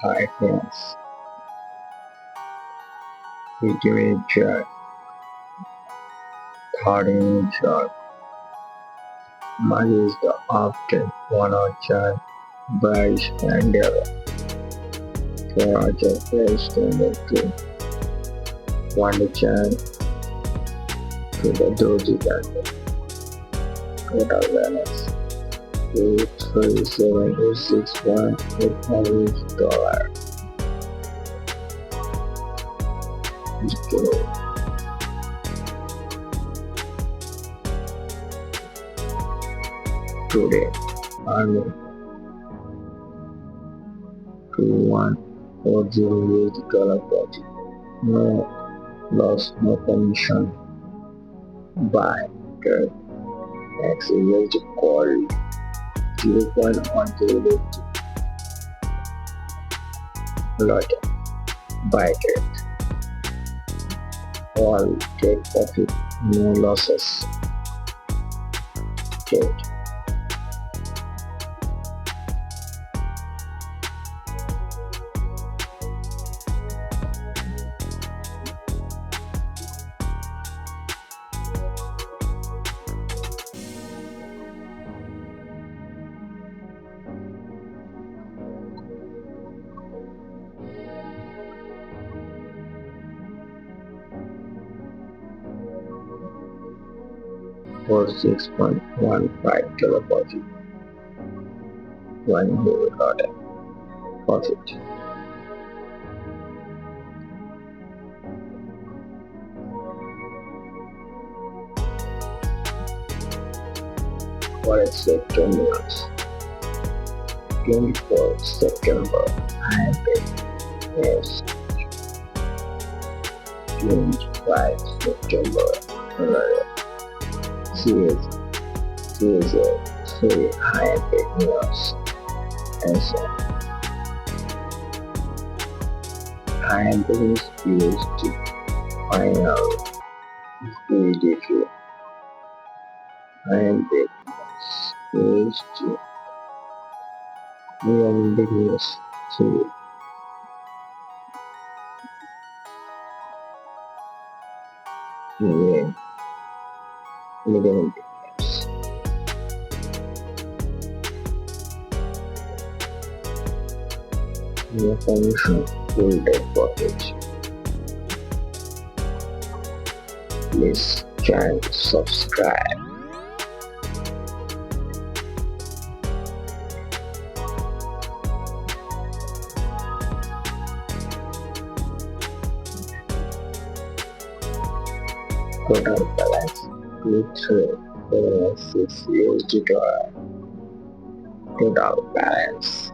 5 minutes, 20-minute chart, 30-minute chart. Money is the after 1 hour chart, bearish candle, 4 hour chart, bearish candle to 1 day chart to the doji candle. Total balance $837,861 today earning 2140 dollar profit. No loss, no commission. Buy trade XAUUSD call 0.108 lot. Buy trade. All take profit, no losses. Trade. For 6.15 dollar profit, 1 euro dollar profit. Forex sector news. 24 September. Yes. 25 September. Series high news. Answer. High news used final video. High news used real videos to medium videos. Information full day footage. Please channel subscribe. Total balance $2,346. Total balance